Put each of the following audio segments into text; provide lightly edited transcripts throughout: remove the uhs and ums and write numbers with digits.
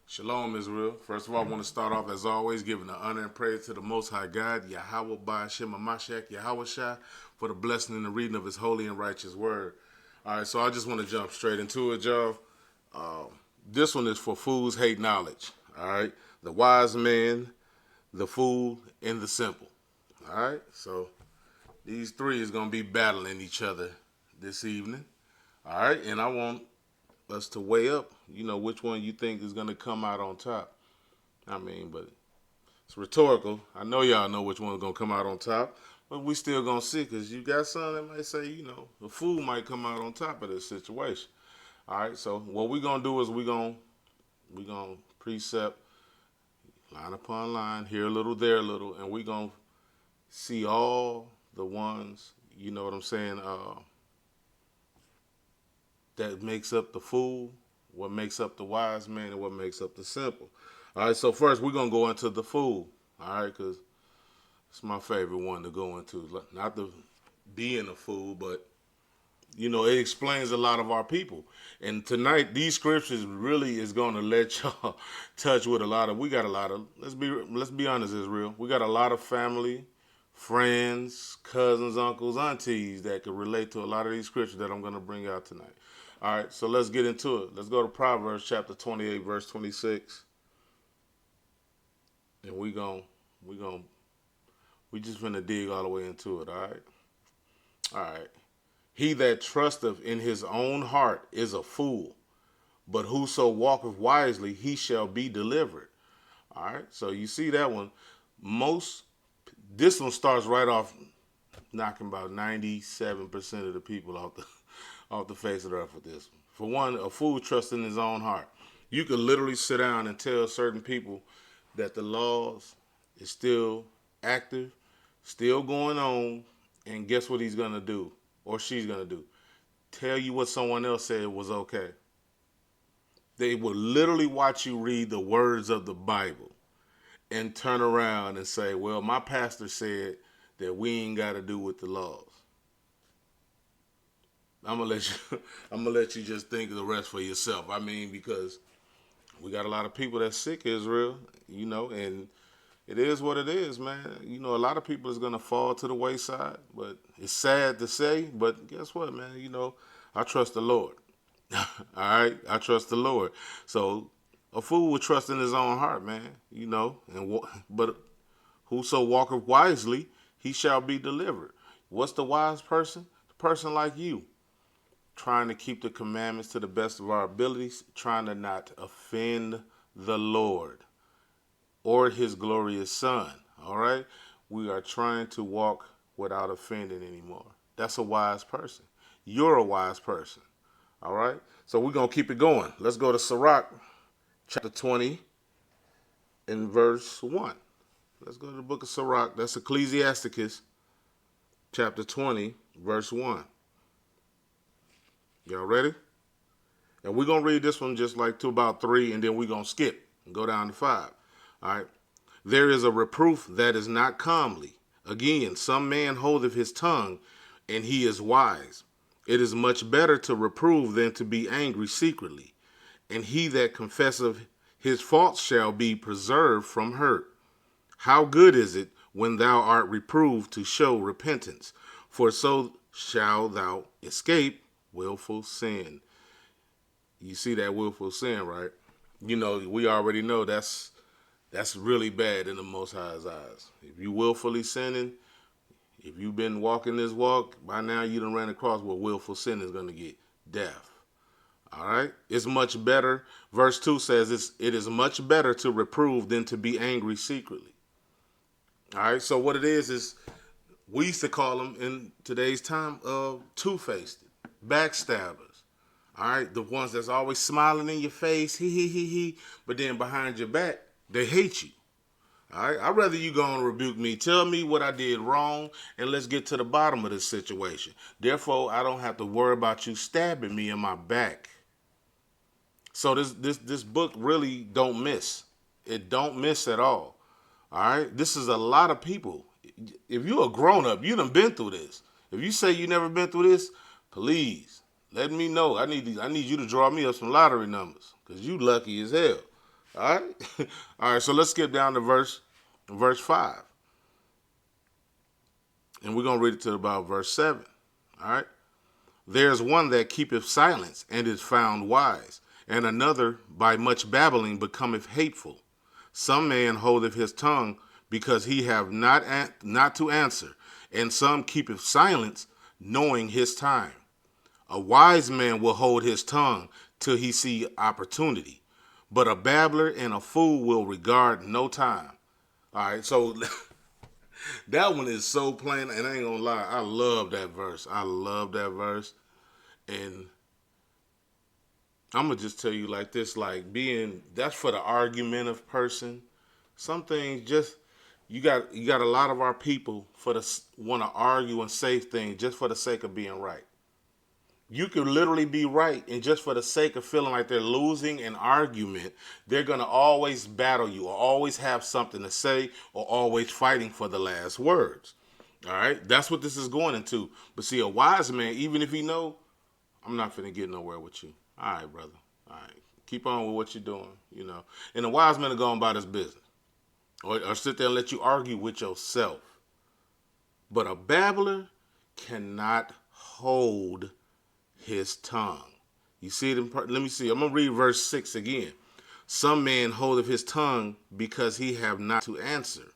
Shalom, Israel. First of all, I want to start off, as always, giving the honor and praise to the Most High God, Yahweh Ba'ashem Mashiach, Yahweh Shai, for the blessing and the reading of His holy and righteous word. All right, so I just want to jump straight into it, y'all. This one is for fools hate knowledge. All right, the wise man, the fool, and the simple. All right, so these three is gonna be battling each other this evening. All right, and I want us to weigh up, which one you think is gonna come out on top. But it's rhetorical. I know y'all know which one's gonna come out on top, but we still gonna see because you got some that might say, the fool might come out on top of this situation. All right, so what we gonna do is we gonna precept line upon line, here a little, there a little, and we gonna see all the ones, you know what I'm saying, that makes up the fool, what makes up the wise man, and what makes up the simple. All right, so first we're going to go into the fool, all right, because it's my favorite one to go into. Not the being a fool, but, it explains a lot of our people. And tonight, these scriptures really is going to let y'all touch with we got a lot of, let's be honest, Israel. We got a lot of family, friends, cousins, uncles, aunties that can relate to a lot of these scriptures that I'm going to bring out tonight. All right, so let's get into it. Let's go to Proverbs chapter 28, verse 26. And we just finna dig all the way into it, all right? All right. He that trusteth in his own heart is a fool, but whoso walketh wisely, he shall be delivered. All right, so you see that one. This one starts right off knocking about 97% of the people off the face of the earth with this one. For one, a fool trusts in his own heart. You could literally sit down and tell certain people that the laws is still active, still going on, and guess what he's gonna do or she's gonna do? Tell you what someone else said was okay. They will literally watch you read the words of the Bible and turn around and say, "Well, my pastor said that we ain't got to do with the laws." I'm gonna let you. I'm gonna let you just think of the rest for yourself. Because we got a lot of people that's sick, Israel. And it is what it is, man. A lot of people is gonna fall to the wayside, but it's sad to say. But guess what, man? I trust the Lord. All right, I trust the Lord. So a fool would trust in his own heart, man. But whoso walketh wisely, he shall be delivered. What's the wise person? The person like you, trying to keep the commandments to the best of our abilities, trying to not offend the Lord or his glorious son. All right? We are trying to walk without offending anymore. That's a wise person. You're a wise person. All right? So we're going to keep it going. Let's go to Sirach, chapter 20, and verse 1. Let's go to the book of Sirach. That's Ecclesiasticus, chapter 20, verse 1. Y'all ready? And we're going to read this one just like to about 3, and then we're going to skip and go down to 5. All right? There is a reproof that is not comely. Again, some man holdeth his tongue, and he is wise. It is much better to reprove than to be angry secretly. And he that confesseth his faults shall be preserved from hurt. How good is it when thou art reproved to show repentance? For so shalt thou escape willful sin. You see that willful sin, right? We already know that's really bad in the Most High's eyes. If you willfully sinning, if you've been walking this walk, by now you done ran across where willful sin is going to get death. All right? It's much better. Verse 2 says it is much better to reprove than to be angry secretly. All right? So what it is we used to call them in today's time two-faced, backstabbers. All right? The ones that's always smiling in your face, he, but then behind your back, they hate you. All right, I'd rather you go and rebuke me. Tell me what I did wrong, and let's get to the bottom of this situation. Therefore, I don't have to worry about you stabbing me in my back. So this book really don't miss. It don't miss at all. All right, this is a lot of people. If you're a grown up, you done been through this. If you say you never been through this, please let me know. I need you to draw me up some lottery numbers because you lucky as hell. All right. All right. So let's skip down to verse 5. And we're going to read it to about verse 7. All right. There's one that keepeth silence and is found wise, and another by much babbling becometh hateful. Some man holdeth his tongue because he have not to answer, and some keepeth silence, knowing his time. A wise man will hold his tongue till he see opportunity, but a babbler and a fool will regard no time. All right, so that one is so plain, and I ain't gonna lie, I love that verse. I love that verse, and I'm gonna just tell you like this: like that's for the argumentative person. Some things just you got a lot of our people want to argue and say things just for the sake of being right. You could literally be right, and just for the sake of feeling like they're losing an argument, they're going to always battle you or always have something to say or always fighting for the last words. All right? That's what this is going into. But see, a wise man, even if he know, I'm not finna get nowhere with you. All right, brother. All right. Keep on with what you're doing, you know. And a wise man will go on about his business or sit there and let you argue with yourself. But a babbler cannot hold his tongue. You see it let me see. I'm going to read verse 6 again. Some man holdeth his tongue because he have not to answer,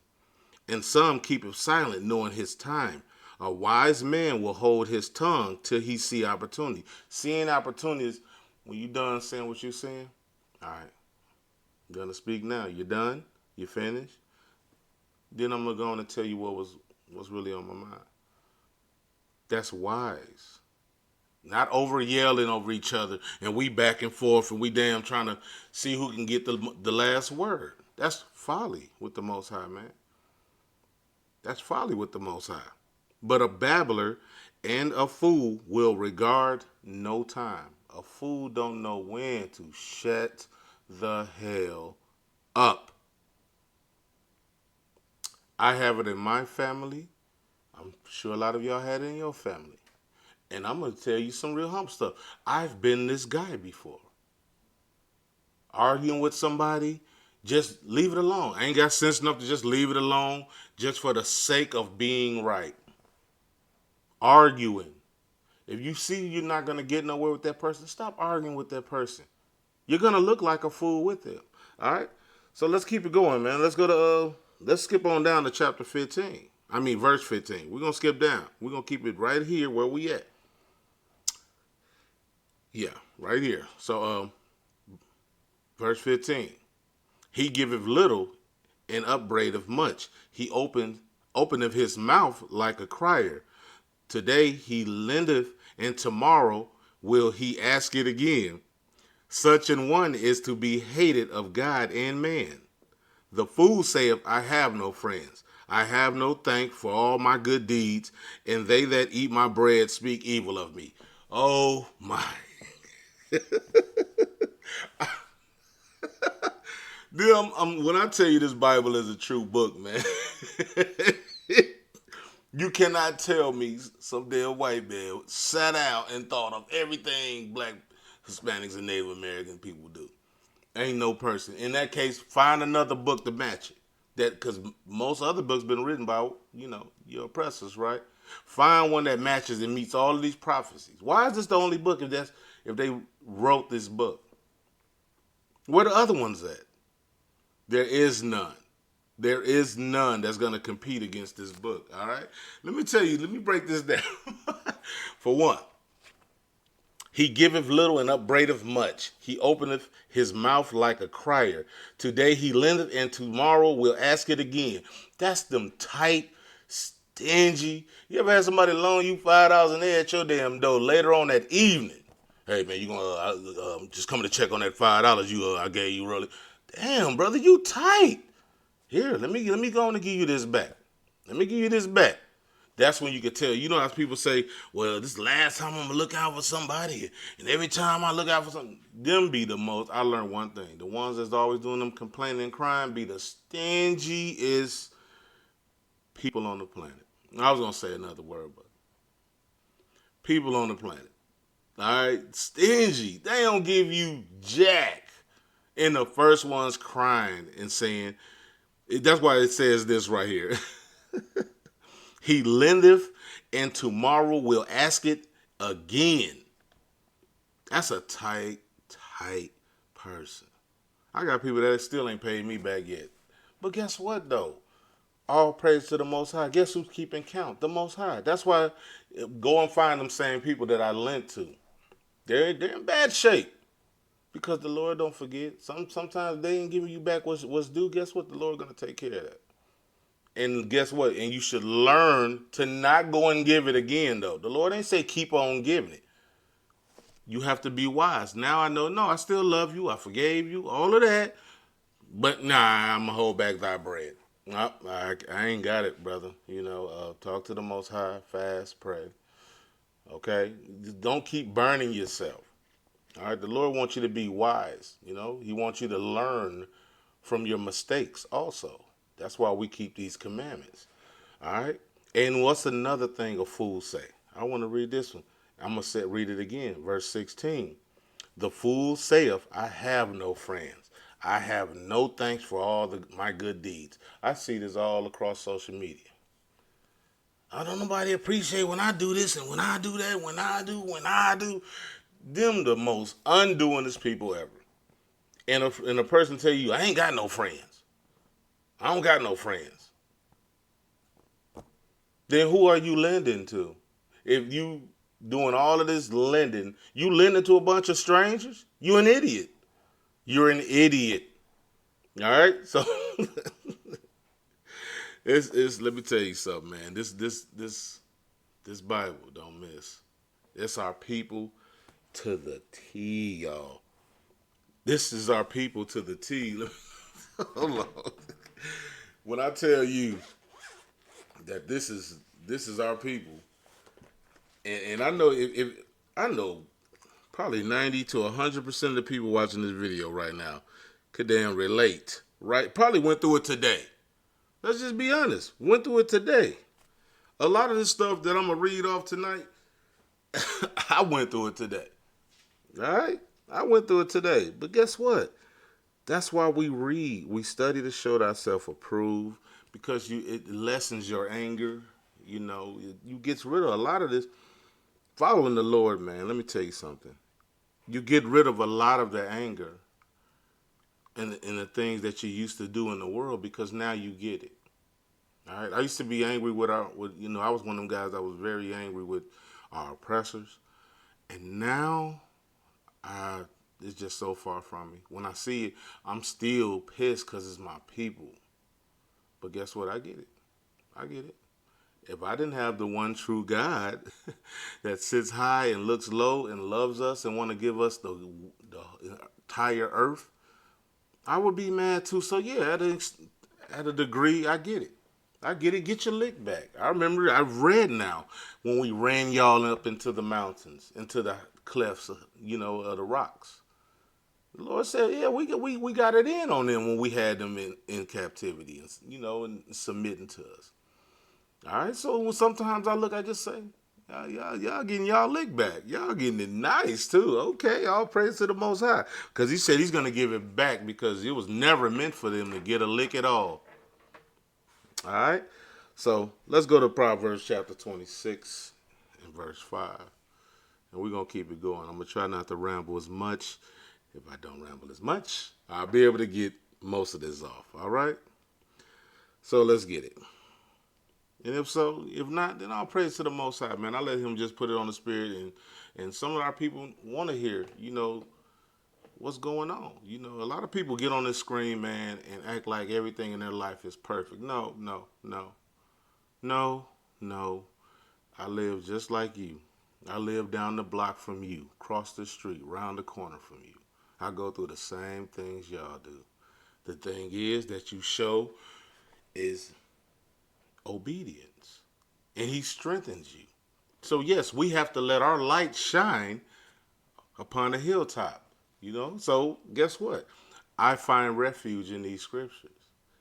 and some keepeth silent, knowing his time. A wise man will hold his tongue till he see opportunity. Seeing opportunities, when you done saying what you're saying, all right, I'm going to speak now. You done? You finished? Then I'm going to go on and tell you what's really on my mind. That's wise. Not over yelling over each other and we back and forth and we damn trying to see who can get the last word. That's folly with the Most High, man. That's folly with the Most High. But a babbler and a fool will regard no time. A fool don't know when to shut the hell up. I have it in my family. I'm sure a lot of y'all had it in your family. And I'm going to tell you some real hump stuff. I've been this guy before. Arguing with somebody, just leave it alone. I ain't got sense enough to just leave it alone just for the sake of being right. Arguing. If you see you're not going to get nowhere with that person, stop arguing with that person. You're going to look like a fool with them. All right? So let's keep it going, man. Let's skip on down to chapter 15. Verse 15. We're going to skip down. We're going to keep it right here where we at. Yeah, right here. So, verse 15. He giveth little and upbraideth much. He openeth his mouth like a crier. Today he lendeth, and tomorrow will he ask it again. Such an one is to be hated of God and man. The fool saith, I have no friends. I have no thank for all my good deeds, and they that eat my bread speak evil of me. Oh my. When I tell you this Bible is a true book, man, you cannot tell me some damn white man sat out and thought of everything black, Hispanics, and Native American people do. Ain't no person. In that case, find another book to match it. Because most other books been written by, your oppressors, right? Find one that matches and meets all of these prophecies. Why is this the only book if they wrote this book? Where the other ones at? There is none. There is none that's going to compete against this book, all right? Let me break this down. For one, he giveth little and upbraideth much. He openeth his mouth like a crier. Today he lendeth, and tomorrow will ask it again. That's them tight, stingy. You ever had somebody loan you $5 and they at your damn door later on that evening? Hey man, you gonna just coming to check on that $5 I gave you earlier? Damn, brother, you tight. Here, let me go on and give you this back. Let me give you this back. That's when you can tell. You know how people say, well, this is the last time I'm going to look out for somebody. And every time I look out for something, them be the most. I learned one thing. The ones that's always doing them complaining and crying be the stingiest people on the planet. I was going to say another word, but people on the planet. All right? Stingy. They don't give you jack. And the first one's crying and saying, that's why it says this right here. He lendeth, and tomorrow will ask it again. That's a tight person. I got people that still ain't paid me back yet. But guess what, though? All praise to the Most High. Guess who's keeping count? The Most High. That's why go and find them same people that I lent to. They're in bad shape because the Lord don't forget. Sometimes they ain't giving you back what's due. Guess what? The Lord gonna take care of that. And guess what? And you should learn to not go and give it again, though. The Lord ain't say keep on giving it. You have to be wise. Now I know, no, I still love you. I forgave you, all of that. But nah, I'm going to hold back thy bread. Nope, I ain't got it, brother. Talk to the Most High, fast, pray. Okay? Don't keep burning yourself. All right? The Lord wants you to be wise. He wants you to learn from your mistakes also. That's why we keep these commandments. All right? And what's another thing a fool say? I want to read this one. I'm going to read it again. Verse 16. The fool saith, I have no friends. I have no thanks for all my good deeds. I see this all across social media. I don't nobody appreciate when I do this and when I do that, when I do. Them the most undoingest people ever. And a person tell you, I ain't got no friends. I don't got no friends. Then who are you lending to? If you doing all of this lending, you lending to a bunch of strangers? You an idiot. You're an idiot. All right? So it's let me tell you something, man. This Bible don't miss. It's our people to the T, y'all. This is our people to the T. Hold on. When I tell you that this is our people, and I know if I know probably 90 to 100% of the people watching this video right now could damn relate, right? Probably went through it today. Let's just be honest. Went through it today. A lot of this stuff that I'm going to read off tonight, I went through it today. All right? I went through it today. But guess what? That's why we read. We study to show thyself approved because it lessens your anger. You gets rid of a lot of this. Following the Lord, man, let me tell you something. You get rid of a lot of the anger and the things that you used to do in the world because now you get it. All right. I used to be angry with I was one of them guys that was very angry with our oppressors. And now it's just so far from me. When I see it, I'm still pissed because it's my people. But guess what? I get it. I get it. If I didn't have the one true God that sits high and looks low and loves us and want to give us the entire earth, I would be mad too. So yeah, at a degree, I get it. I get it. Get your lick back. I remember, I've read now when we ran y'all up into the mountains, into the clefts, of the rocks. The Lord said, yeah, we got it in on them when we had them in captivity, and submitting to us. All right, so sometimes I look, I just say, y'all getting y'all lick back. Y'all getting it nice, too. Okay, all praise to the Most High. Because he said he's going to give it back because it was never meant for them to get a lick at all. All right, so let's go to Proverbs chapter 26 and verse 5. And we're going to keep it going. I'm going to try not to ramble as much. If I don't ramble as much, I'll be able to get most of this off. All right, so let's get it. And if not, then I'll praise to the Most High, man. I let him just put it on the spirit. And some of our people want to hear, what's going on. A lot of people get on this screen, man, and act like everything in their life is perfect. No. I live just like you. I live down the block from you, across the street, round the corner from you. I go through the same things y'all do. The thing is that you show is obedience, and he strengthens you. So yes, we have to let our light shine upon a hilltop, so guess what? I find refuge in these scriptures,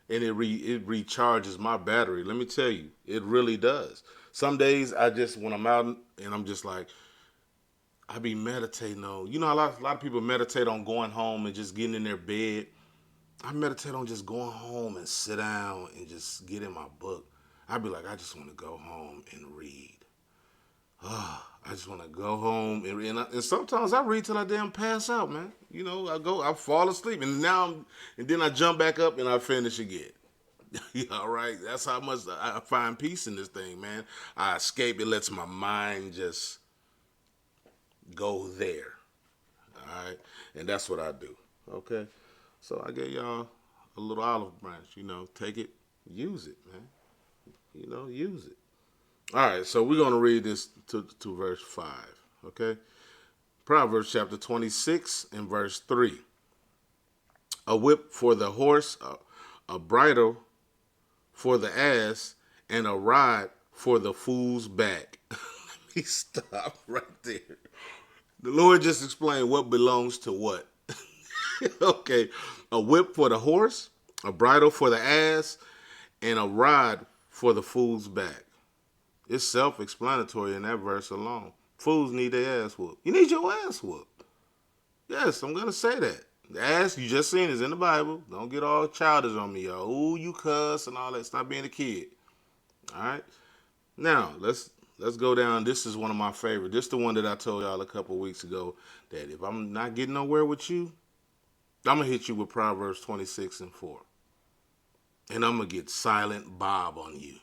and it recharges my battery. Let me tell you, it really does. Some days when I'm out and I'm just like, I be meditating on. A lot of people meditate on going home and just getting in their bed. I meditate on just going home and sit down and just get in my book. I'd be like, I just want to go home and read. I just want to go home and sometimes I read till I damn pass out, man. I fall asleep, and then I jump back up and I finish again. All right, that's how much I find peace in this thing, man. I escape. It lets my mind just go there. All right, and that's what I do. Okay, so I gave y'all a little olive branch. Take it, use it, man. Use it. All right, so we're going to read this to verse 5, okay? Proverbs chapter 26 and verse 3. A whip for the horse, a bridle for the ass, and a rod for the fool's back. Let me stop right there. The Lord just explained what belongs to what. Okay, a whip for the horse, a bridle for the ass, and a rod for the fool's back. It's self-explanatory in that verse alone. Fools need their ass whooped. You need your ass whooped. Yes, I'm going to say that. The ass you just seen is in the Bible. Don't get all childish on me, y'all. Ooh, you cuss and all that. Stop being a kid. All right? Now, let's go down. This is one of my favorites. This is the one that I told y'all a couple weeks ago that if I'm not getting nowhere with you, I'm going to hit you with Proverbs 26 and 4. And I'm going to get silent Bob on you.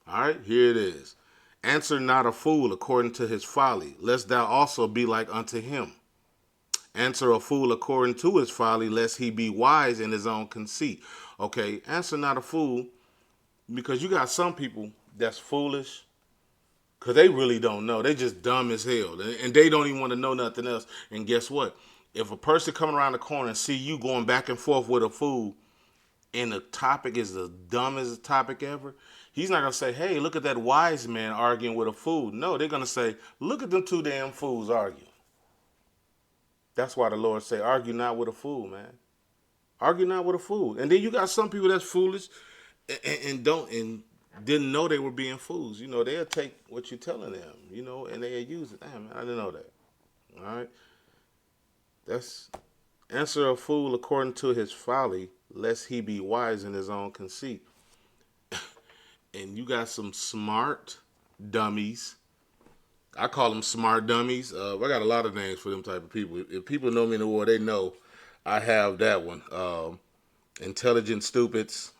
All right, here it is. Answer not a fool according to his folly, lest thou also be like unto him. Answer a fool according to his folly, lest he be wise in his own conceit. Okay, answer not a fool, because you got some people that's foolish because they really don't know. They just dumb as hell, and they don't even want to know nothing else. And guess what? If a person coming around the corner and see you going back and forth with a fool, and the topic is the dumbest topic ever, he's not going to say, hey, look at that wise man arguing with a fool. No, they're going to say, look at them two damn fools arguing. That's why the Lord say, argue not with a fool, man. Argue not with a fool. And then you got some people that's foolish and didn't know they were being fools. They'll take what you're telling them, and they'll use it. Damn, man, I didn't know that. All right? That's answer a fool according to his folly, lest he be wise in his own conceit. And you got some smart dummies. I call them smart dummies. I got a lot of names for them type of people. If people know me in the world, they know I have that one. Intelligent stupids,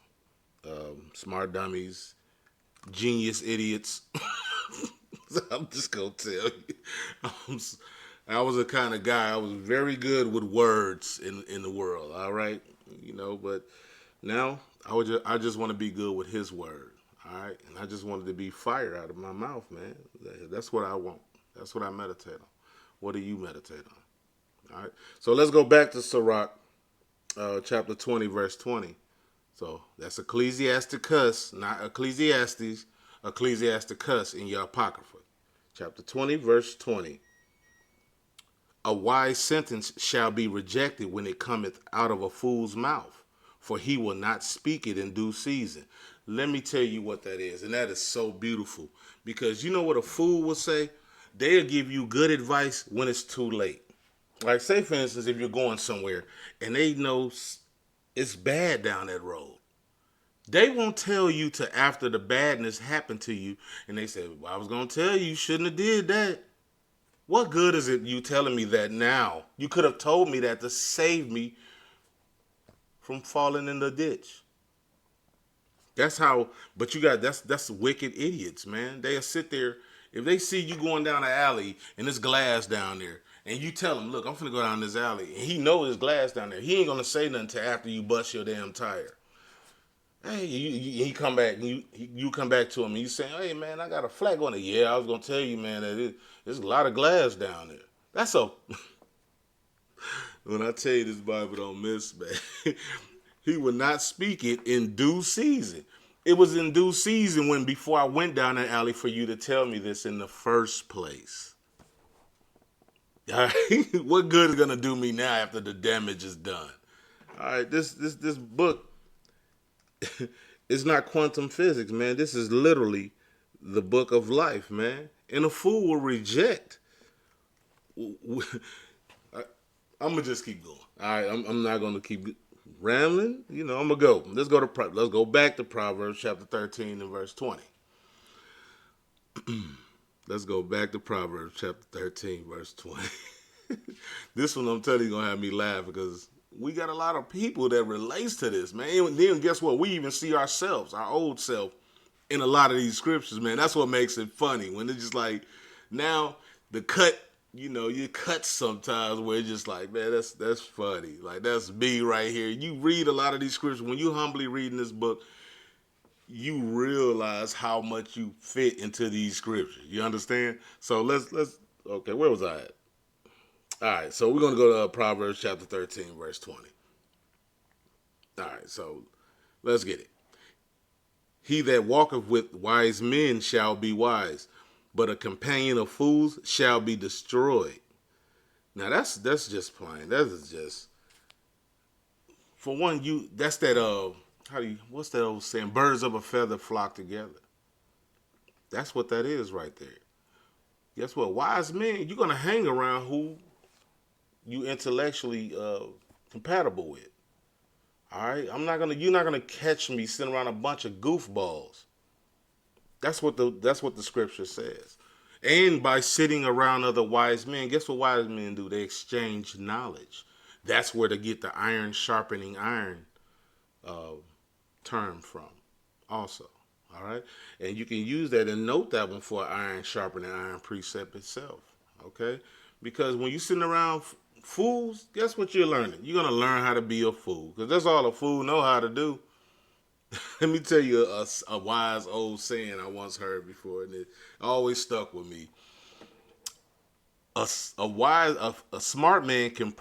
smart dummies, genius idiots. I'm just going to tell you. I was a kind of guy. I was very good with words in the world, all right? But now I just want to be good with his word. All right, and I just wanted to be fire out of my mouth, man. That's what I want. That's what I meditate on. What do you meditate on? All right, so let's go back to Sirach, chapter 20, verse 20. So that's Ecclesiasticus, not Ecclesiastes, Ecclesiasticus in your Apocrypha. Chapter 20, verse 20. A wise sentence shall be rejected when it cometh out of a fool's mouth, for he will not speak it in due season. Let me tell you what that is, and that is so beautiful, because you know what a fool will say? They'll give you good advice when it's too late. Like, say, for instance, if you're going somewhere, and they know it's bad down that road. They won't tell you till after the badness happened to you, and they say, well, I was going to tell you shouldn't have did that. What good is it you telling me that now? You could have told me that to save me from falling in the ditch. That's how, but that's wicked idiots, man. They'll sit there, if they see you going down the alley and there's glass down there, and you tell them, look, I'm finna go down this alley, and he knows there's glass down there. He ain't gonna say nothing till after you bust your damn tire. Hey, he come back, and you come back to him, and you say, hey, man, I got a flag on it. Yeah, I was gonna tell you, man, that there's a lot of glass down there. That's so. When I tell you this Bible don't miss, man. He would not speak it in due season. It was in due season before I went down that alley for you to tell me this in the first place. All right? What good is going to do me now after the damage is done? All right, this book is not quantum physics, man. This is literally the book of life, man. And a fool will reject I'm gonna just keep going. All right, I'm not gonna keep rambling. I'm gonna go. Let's go back to Proverbs chapter 13 and verse 20. Let's go back to Proverbs chapter 13 verse 20. This one I'm telling you gonna have me laugh because we got a lot of people that relates to this, man. And then guess what? We even see ourselves, our old self, in a lot of these scriptures, man. That's what makes it funny when it's just like now the cut. You cut sometimes where it's just like, man, that's funny. Like that's me right here. You read a lot of these scriptures when you humbly reading this book, you realize how much you fit into these scriptures. You understand? So let's okay, where was I at? All right, so we're gonna go to Proverbs chapter 13, verse 20. All right, so let's get it. He that walketh with wise men shall be wise, but a companion of fools shall be destroyed. Now that's just plain. That is just for one. That's that what's that old saying? Birds of a feather flock together. That's what that is right there. Guess what? Wise men, you're gonna hang around who you intellectually compatible with. All right, you're not gonna catch me sitting around a bunch of goofballs. That's what the scripture says. And by sitting around other wise men, guess what wise men do? They exchange knowledge. That's where they get the iron sharpening iron term from. Also, all right, and you can use that and note that one for iron sharpening iron precept itself. Okay, because when you're sitting around fools, guess what you're learning? You're gonna learn how to be a fool because that's all a fool know how to do. Let me tell you a wise old saying I once heard before, and it always stuck with me. A smart man can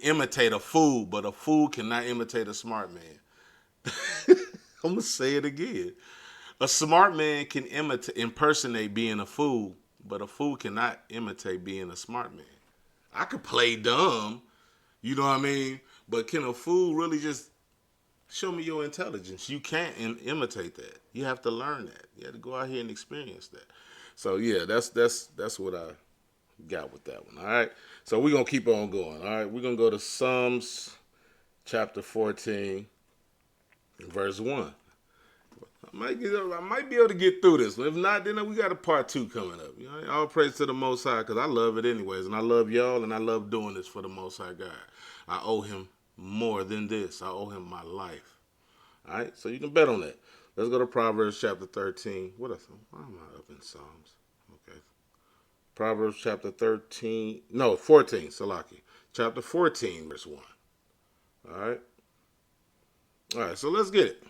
imitate a fool, but a fool cannot imitate a smart man. I'm gonna say it again. A smart man can impersonate being a fool, but a fool cannot imitate being a smart man. I could play dumb, you know what I mean? But can a fool really just show me your intelligence? You can't imitate that. You have to learn that. You have to go out here and experience that. So yeah, that's what I got with that one. All right. So we're gonna keep on going. All right. We're gonna go to Psalms chapter 14, verse 1. I might be able to get through this. If not, then we got a part 2 coming up. All praise to the Most High because I love it anyways, and I love y'all, and I love doing this for the Most High God. I owe him more than this. I owe him my life. All right, so you can bet on that. Let's go to Proverbs chapter 13. Why am I up in Psalms? Okay. Proverbs chapter 14, Salaki. Chapter 14, verse 1. All right. All right, so let's get it.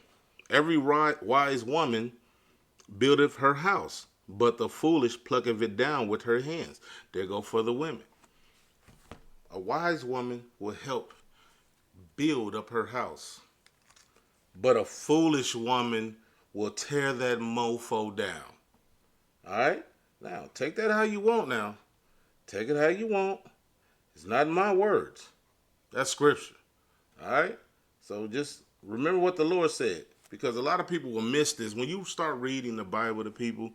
Every wise woman buildeth her house, but the foolish plucketh it down with her hands. There go for the women. A wise woman will help build up her house, but a foolish woman will tear that mofo down. All right? Now, take that how you want now. Take it how you want. It's not my words. That's scripture. All right? So just remember what the Lord said, because a lot of people will miss this. When you start reading the Bible to people,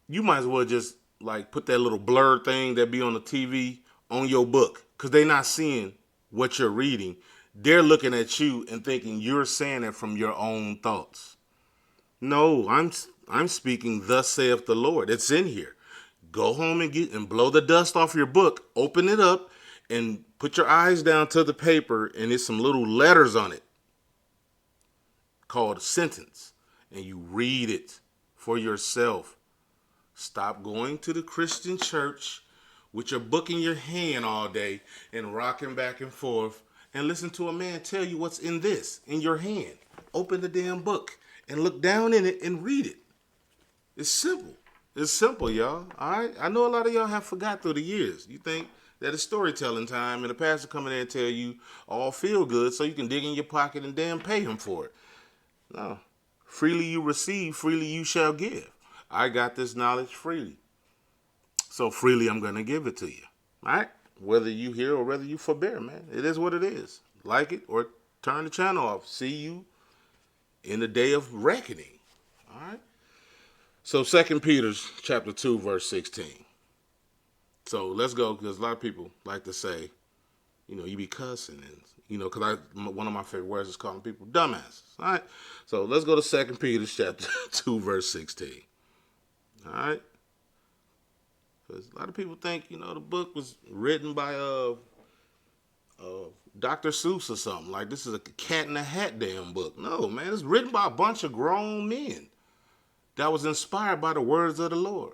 you might as well just like put that little blur thing that be on the TV on your book, because they're not seeing what you're reading. They're looking at you and thinking you're saying it from your own thoughts. No, I'm speaking thus saith the Lord. It's in here. Go home and blow the dust off your book. Open it up and put your eyes down to the paper, and there's some little letters on it called a sentence, and you read it for yourself. Stop going to the Christian church with your book in your hand all day and rocking back and forth and listen to a man tell you what's in your hand. Open the damn book and look down in it and read it. It's simple. It's simple, y'all. All right? I know a lot of y'all have forgot through the years. You think that it's storytelling time and the pastor come in there and tell you all feel good so you can dig in your pocket and damn pay him for it. No. Freely you receive, freely you shall give. I got this knowledge freely. So freely I'm going to give it to you. All right? Whether you hear or whether you forbear, man. It is what it is. Like it or turn the channel off. See you in the day of reckoning. All right? So 2 Peter chapter 2, verse 16. So let's go, because a lot of people like to say, you be cussing, and because one of my favorite words is calling people dumbasses. All right. So let's go to 2 Peter chapter 2, verse 16. All right. Because a lot of people think the book was written by Dr. Seuss or something. Like this is a cat in the hat damn book. No, man, it's written by a bunch of grown men that was inspired by the words of the Lord.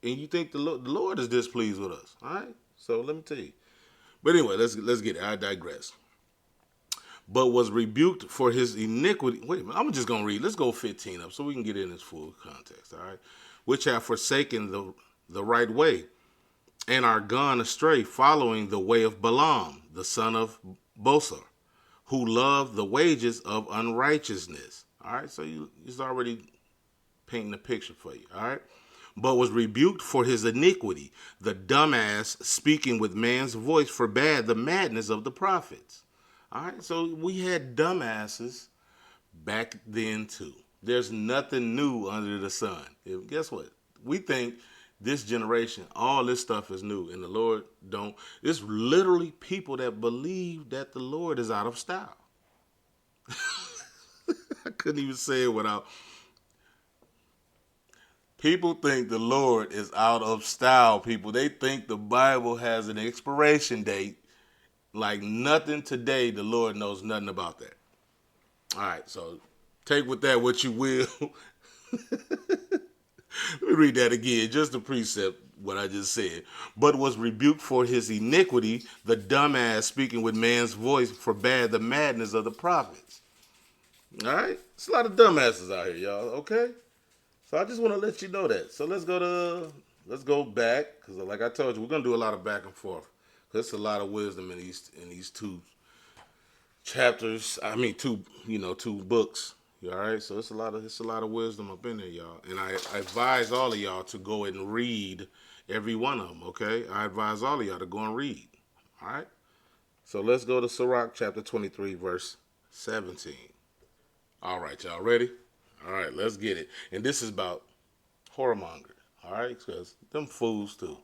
And you think the Lord is displeased with us. All right. So let me tell you. But anyway, let's get it. I digress. But was rebuked for his iniquity. Wait a minute, I'm just going to read. Let's go 15 up so we can get in its full context, all right? Which have forsaken the right way and are gone astray, following the way of Balaam, the son of Bosor, who loved the wages of unrighteousness. All right, so he's already painting a picture for you, all right? But was rebuked for his iniquity. The dumbass speaking with man's voice forbade the madness of the prophets. All right, so we had dumbasses back then too. There's nothing new under the sun. Guess what? We think this generation, all this stuff is new, and the Lord don't. It's literally people that believe that the Lord is out of style. I couldn't even say it without. People think the Lord is out of style, people. They think the Bible has an expiration date. Like nothing today, the Lord knows nothing about that. All right, so take with that what you will. Let me read that again, just to precept what I just said. But was rebuked for his iniquity, the dumbass speaking with man's voice forbade the madness of the prophets. All right, it's a lot of dumbasses out here, y'all. Okay, so I just want to let you know that. So let's go back, because like I told you, we're gonna do a lot of back and forth. There's a lot of wisdom in these two chapters. I mean, two books. All right, so it's a lot of wisdom up in there, y'all. And I advise all of y'all to go and read every one of them. Okay, I advise all of y'all to go and read. All right, so let's go to Sirach chapter 23, verse 17. All right, y'all ready? All right, let's get it. And this is about whoremongers. All right, because them fools too.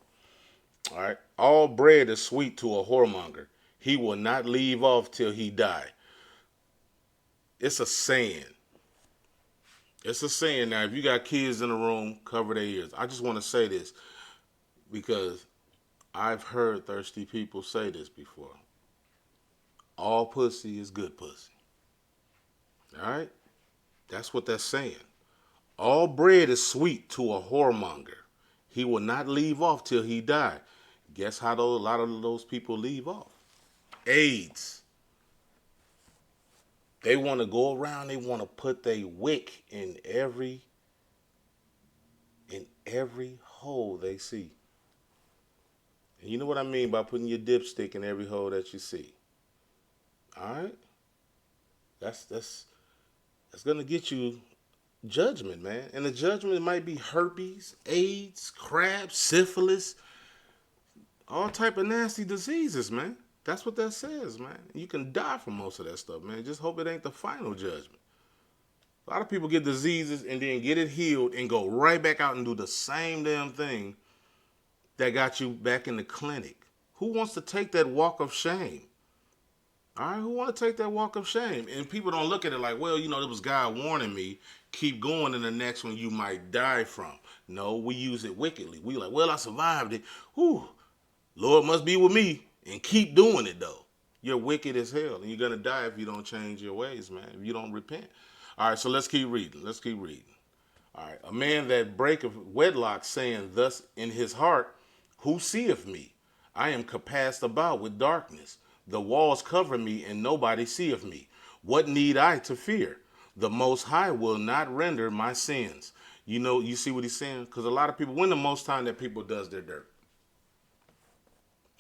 All right, all bread is sweet to a whoremonger. He will not leave off till he die. It's a saying. It's a saying. Now, if you got kids in the room, cover their ears. I just want to say this because I've heard thirsty people say this before. All pussy is good pussy. All right? That's what that's saying. All bread is sweet to a whoremonger. He will not leave off till he die. Guess how a lot of those people leave off? AIDS. They want to go around, they want to put their wick in every hole they see. And you know what I mean by putting your dipstick in every hole that you see. All right? That's gonna get you judgment, man. And the judgment might be herpes, AIDS, crabs, syphilis, all type of nasty diseases, man. That's what that says, man. You can die from most of that stuff, man. Just hope it ain't the final judgment. A lot of people get diseases and then get it healed and go right back out and do the same damn thing that got you back in the clinic. Who wants to take that walk of shame? All right, who want to take that walk of shame? And people don't look at it like, well, there was God warning me, keep going in the next one you might die from. No, we use it wickedly. We like, well, I survived it. Whew, Lord must be with me. And keep doing it, though. You're wicked as hell, and you're going to die if you don't change your ways, man, if you don't repent. All right, so let's keep reading. All right, a man that breaketh wedlock, saying thus in his heart, who seeth me? I am compassed about with darkness. The walls cover me, and nobody seeth me. What need I to fear? The Most High will not render my sins. You see what he's saying? Because a lot of people, when the most time that people does their dirt?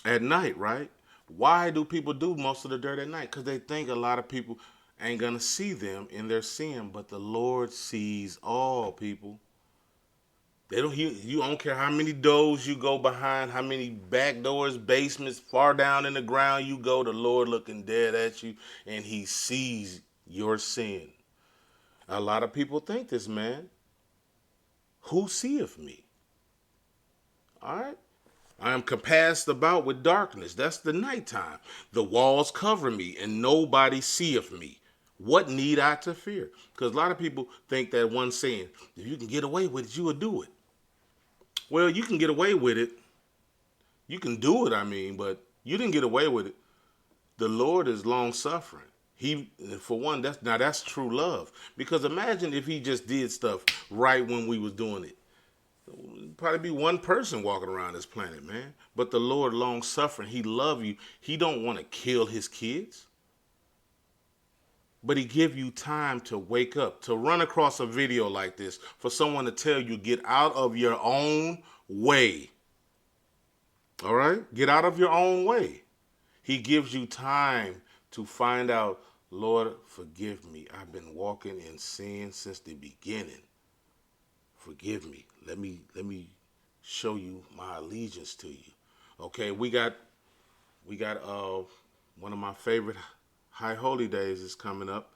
At night, right? Why do people do most of the dirt at night? Because they think a lot of people ain't going to see them in their sin, but the Lord sees all people. You don't care how many doors you go behind, how many back doors, basements, far down in the ground you go, the Lord looking dead at you, and he sees your sin. A lot of people think this, man. Who seeth me? All right? I am compassed about with darkness. That's the nighttime. The walls cover me, and nobody seeth me. What need I to fear? Because a lot of people think that one saying, if you can get away with it, you will do it. Well, you can get away with it. You can do it, I mean, but you didn't get away with it. The Lord is long suffering. He, for one, that's true love. Because imagine if he just did stuff right when we was doing it. There'd probably be one person walking around this planet, man. But the Lord long suffering. He love you. He don't want to kill his kids. But he give you time to wake up, to run across a video like this, for someone to tell you, get out of your own way. All right? Get out of your own way. He gives you time to find out, Lord, forgive me. I've been walking in sin since the beginning. Forgive me. Let me show you my allegiance to you. Okay, we got one of my favorite high holy days is coming up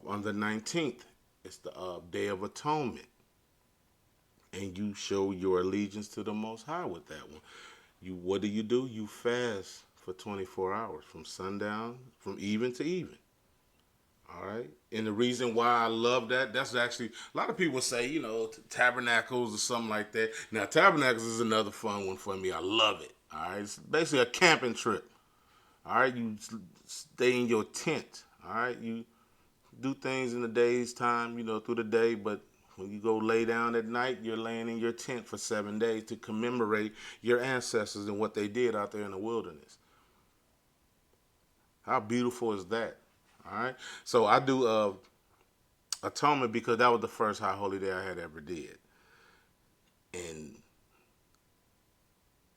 on the 19th. It's the Day of Atonement. And you show your allegiance to the Most High with that one. What do? You fast for 24 hours from sundown, from even to even. All right. And the reason why I love that, that's actually, a lot of people say, tabernacles or something like that. Now, tabernacles is another fun one for me. I love it. All right. It's basically a camping trip. All right. You stay in your tent. All right. You do things in the day's time, through the day, but when you go lay down at night, you're laying in your tent for 7 days to commemorate your ancestors and what they did out there in the wilderness. How beautiful is that? All right. So I do atonement because that was the first high holy day I had ever did. And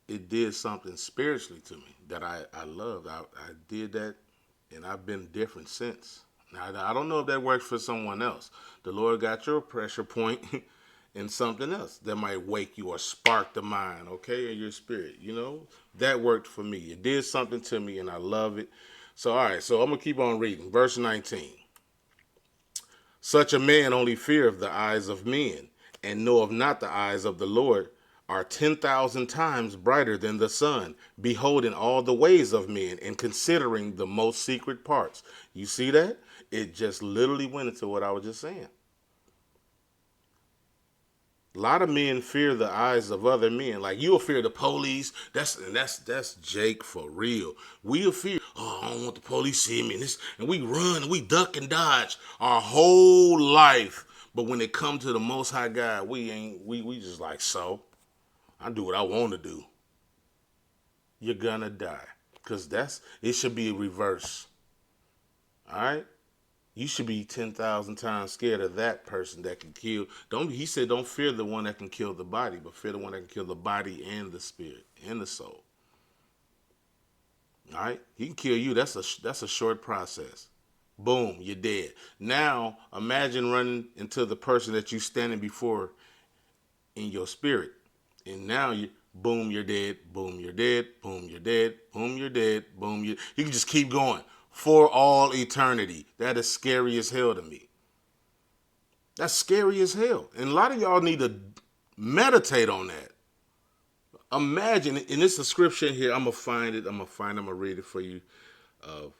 it did something spiritually to me that I loved. I did that, and I've been different since. Now, I don't know if that works for someone else. The Lord got your pressure point in something else that might wake you or spark the mind, okay, or your spirit, That worked for me. It did something to me, and I love it. So, all right, so I'm going to keep on reading. Verse 19. Such a man only feareth the eyes of men, and knoweth not the eyes of the Lord are 10,000 times brighter than the sun, beholding all the ways of men and considering the most secret parts. You see that? It just literally went into what I was just saying. A lot of men fear the eyes of other men. Like, you'll fear the police. That's Jake for real. We'll fear, I don't want the police see me. And we run and we duck and dodge our whole life. But when it comes to the Most High God, we just like, so I do what I want to do. You're gonna die. Because it should be a reverse. All right? You should be 10,000 times scared of that person that can kill. He said, don't fear the one that can kill the body, but fear the one that can kill the body and the spirit and the soul. All right? He can kill you. That's a short process. Boom, you're dead. Now, imagine running into the person that you're standing before in your spirit. And now boom, you're dead. Boom, you're dead. Boom, you're dead. Boom, you're dead. Boom, you can just keep going. For all eternity. That is scary as hell to me. That's scary as hell. And a lot of y'all need to meditate on that. Imagine, and it's a scripture in here. I'm going to find it. I'm going to read it for you.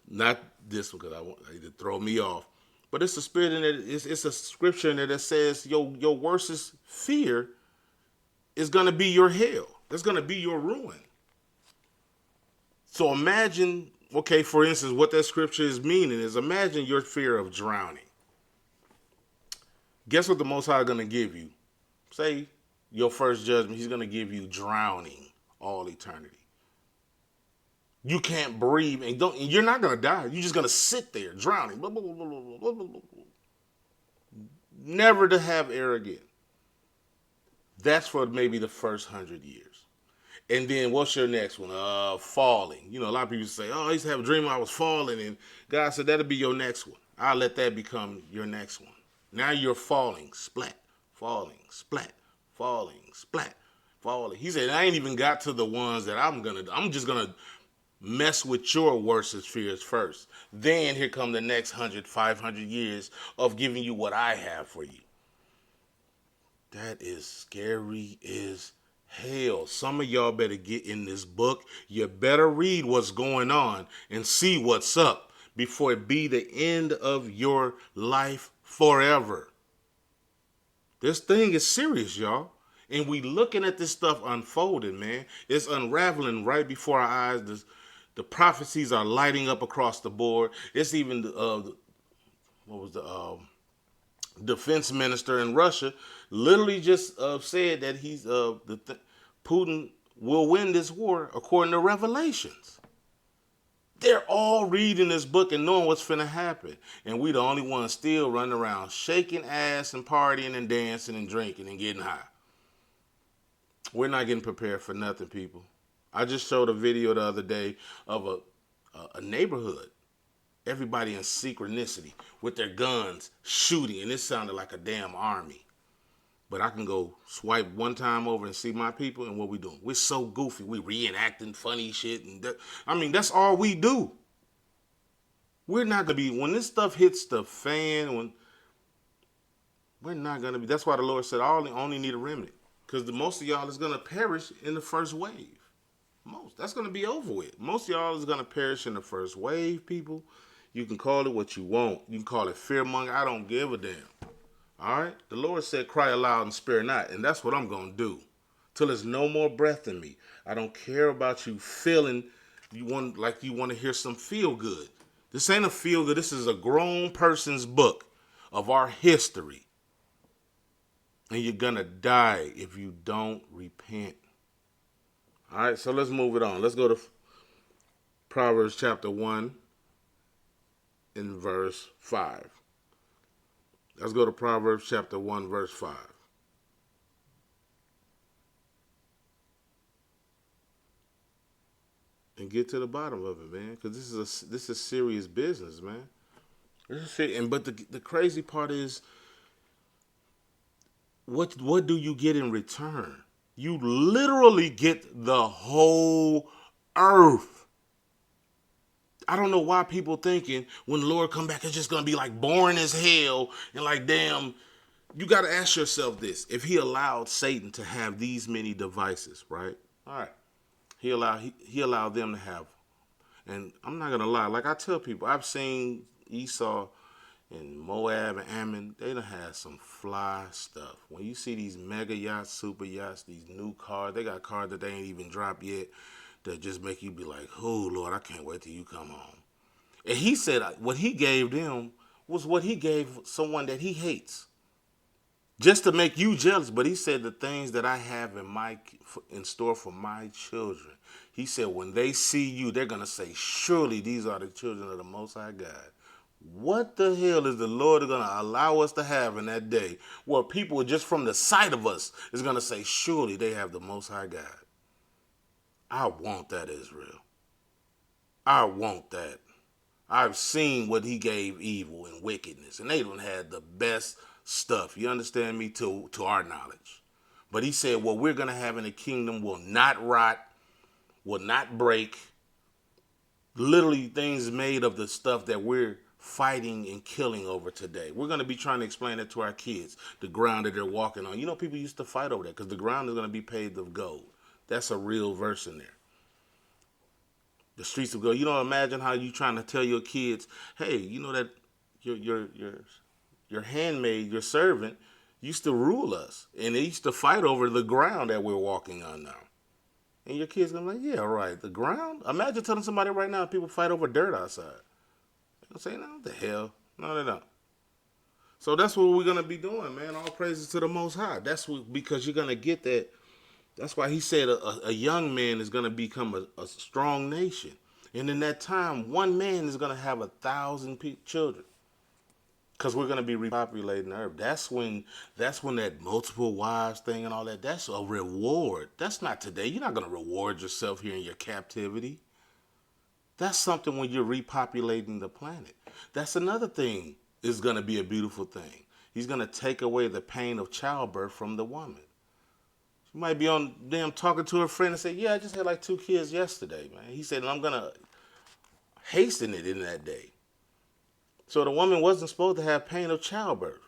Not this one because I want to throw me off. But it's a spirit in it. It's a scripture in there that says your worstest fear is going to be your hell. That's going to be your ruin. So imagine, okay, for instance, what that scripture is meaning is imagine your fear of drowning. Guess what the Most High is going to give you? Say your first judgment, he's going to give you drowning all eternity. You can't breathe and you're not going to die. You're just going to sit there drowning. Blah, blah, blah, blah, blah, blah, blah. Never to have air again. That's for maybe the first 100 years. And then what's your next one? Falling. A lot of people say, I used to have a dream I was falling. And God said, that'll be your next one. I'll let that become your next one. Now you're falling, splat, falling, splat, falling, splat, falling. He said, I ain't even got to the ones that I'm just going to mess with your worstest fears first. Then here come the next 100, 500 years of giving you what I have for you. That is scary as Hell, some of y'all better get in this book. You better read what's going on and see what's up before it be the end of your life forever. This thing is serious, y'all. And we looking at this stuff unfolding, man. It's unraveling right before our eyes. The prophecies are lighting up across the board. It's even what was the defense minister in Russia literally just said that Putin will win this war according to Revelations. They're all reading this book and knowing what's finna happen. And we the only ones still running around shaking ass and partying and dancing and drinking and getting high. We're not getting prepared for nothing, people. I just showed a video the other day of a neighborhood. Everybody in synchronicity with their guns shooting, and it sounded like a damn army. But I can go swipe one time over and see my people, and what we doing? We're so goofy. We reenacting funny shit, and that's all we do. We're not gonna be when this stuff hits the fan. We're not gonna be. That's why the Lord said, "I only need a remnant," because the most of y'all is gonna perish in the first wave. That's gonna be over with. Most of y'all is gonna perish in the first wave, people. You can call it what you want. You can call it fearmonger. I don't give a damn. All right? The Lord said, cry aloud and spare not. And that's what I'm going to do. Till there's no more breath in me. I don't care about you feeling you want to hear some feel good. This ain't a feel good. This is a grown person's book of our history. And you're going to die if you don't repent. All right? So let's move it on. Let's go to Proverbs chapter 1. In verse 5. Let's go to Proverbs chapter 1, verse 5. And get to the bottom of it, man. Because this is serious business, man. But the crazy part is, what do you get in return? You literally get the whole earth. I don't know why people thinking when the Lord come back, it's just going to be like boring as hell. And like, damn, you got to ask yourself this. If he allowed Satan to have these many devices, right? All right. He allowed them to have. And I'm not going to lie. Like I tell people, I've seen Esau and Moab and Ammon. They done had some fly stuff. When you see these mega yachts, super yachts, these new cars, they got cars that they ain't even dropped yet. That just make you be like, oh, Lord, I can't wait till you come home. And he said what he gave them was what he gave someone that he hates. Just to make you jealous. But he said the things that I have in store for my children. He said when they see you, they're going to say, surely these are the children of the Most High God. What the hell is the Lord going to allow us to have in that day where people just from the sight of us is going to say, surely they have the Most High God. I want that, Israel. I want that. I've seen what he gave evil and wickedness, and they don't have the best stuff. You understand me? To our knowledge. But he said what we're going to have in the kingdom will not rot, will not break. Literally things made of the stuff that we're fighting and killing over today. We're going to be trying to explain that to our kids, the ground that they're walking on. You know, people used to fight over that because the ground is going to be paved of gold. That's a real verse in there. The streets of gold. You know, imagine how you trying to tell your kids, hey, you know that your handmaid, your servant, used to rule us. And they used to fight over the ground that we're walking on now. And your kids gonna be like, yeah, right, the ground? Imagine telling somebody right now people fight over dirt outside. They'll say, no, what the hell? No, they don't. So that's what we're gonna be doing, man. All praises to the Most High. Because you're gonna get that. That's why he said a young man is going to become a strong nation. And in that time, one man is going to have 1,000 children. Because we're going to be repopulating the earth. That's when that multiple wives thing and all that, that's a reward. That's not today. You're not going to reward yourself here in your captivity. That's something when you're repopulating the planet. That's another thing is going to be a beautiful thing. He's going to take away the pain of childbirth from the woman. She might be on them talking to her friend and say, yeah, I just had like 2 kids yesterday, man. He said, I'm going to hasten it in that day. So the woman wasn't supposed to have pain of childbirth.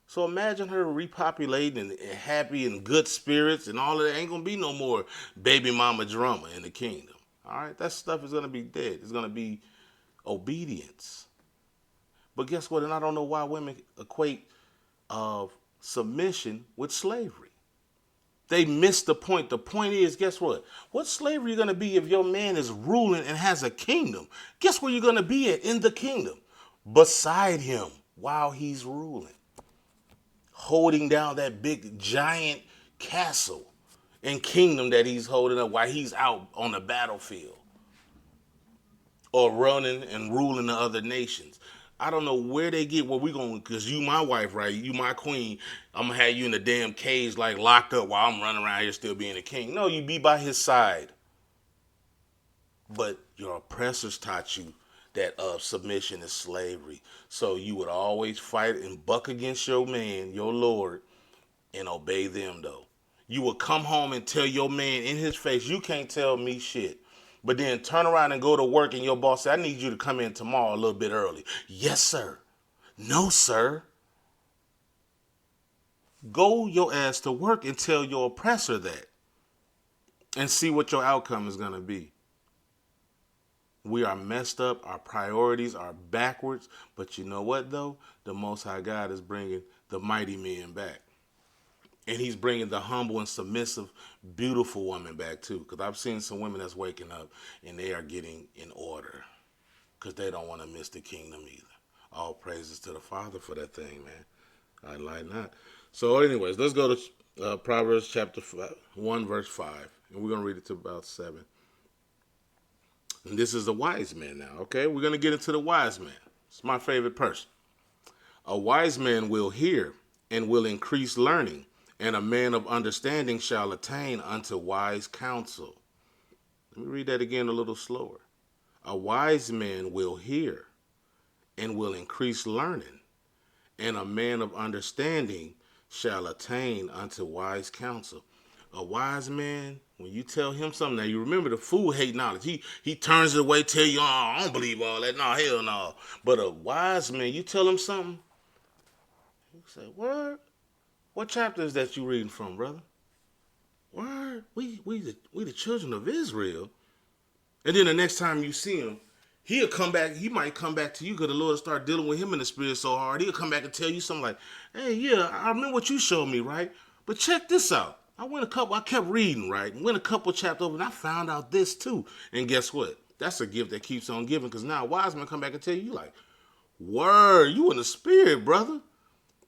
So imagine her repopulating and happy and good spirits and all of that. Ain't gonna be no more baby mama drama in the kingdom. All right, that stuff is gonna be dead. It's gonna be obedience. But guess what? And I don't know why women equate submission with slavery. They miss the point. The point is, guess what? What slavery you gonna be if your man is ruling and has a kingdom? Guess where you're gonna be at in the kingdom? Beside him while he's ruling, holding down that big giant castle and kingdom that he's holding up while he's out on the battlefield or running and ruling the other nations. I don't know where they get where we going, because you my wife, right? You my queen. I'm going to have you in a damn cage like locked up while I'm running around here still being a king. No, you be by his side. But your oppressors taught you that submission is slavery. So you would always fight and buck against your man, your Lord, and obey them though. You would come home and tell your man in his face, you can't tell me shit. But then turn around and go to work and your boss say, I need you to come in tomorrow a little bit early. Yes, sir. No, sir. Go your ass to work and tell your oppressor that. And see what your outcome is going to be. We are messed up. Our priorities are backwards. But you know what, though? The Most High God is bringing the mighty men back. And he's bringing the humble and submissive, beautiful woman back, too. Because I've seen some women that's waking up and they are getting in order. Because they don't want to miss the kingdom either. All praises to the Father for that thing, man. I lie not. So anyways, let's go to Proverbs chapter 1, verse 5. And we're going to read it to about 7. And this is the wise man now, okay? We're going to get into the wise man. It's my favorite person. A wise man will hear and will increase learning, and a man of understanding shall attain unto wise counsel. Let me read that again a little slower. A wise man will hear and will increase learning, and a man of understanding shall attain unto wise counsel. A wise man, when you tell him something, now you remember the fool hate knowledge. He turns it away, tell you, oh, I don't believe all that. No, hell no. But a wise man, you tell him something, he say, word? What chapter is that you reading from, brother? Word? We the children of Israel. And then the next time you see him, he'll come back. He might come back to you because the Lord will start dealing with him in the spirit so hard. He'll come back and tell you something like, hey, yeah, I remember what you showed me, right? But check this out. I kept reading, right? And went a couple chapters over and I found out this too. And guess what? That's a gift that keeps on giving, because now a wise man come back and tell you like, word, you in the spirit, brother.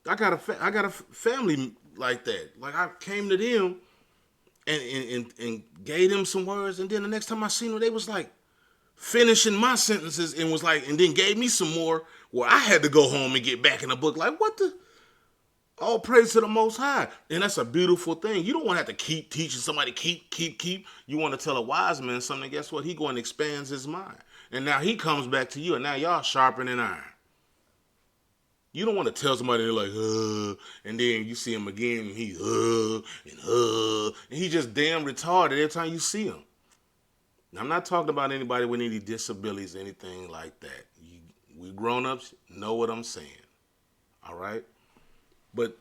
I got a family like that. Like I came to them and gave them some words, and then the next time I seen them, they was like finishing my sentences and was like, and then gave me some more where I had to go home and get back in the book. Like, what the? All praise to the Most High. And that's a beautiful thing. You don't want to have to keep teaching somebody, keep. You want to tell a wise man something, guess what? He going to expand his mind. And now he comes back to you, and now y'all sharpening iron. You don't want to tell somebody, they're like, and then you see him again, and he's, and he just damn retarded every time you see him. Now, I'm not talking about anybody with any disabilities or anything like that. We grown-ups know what I'm saying, all right? But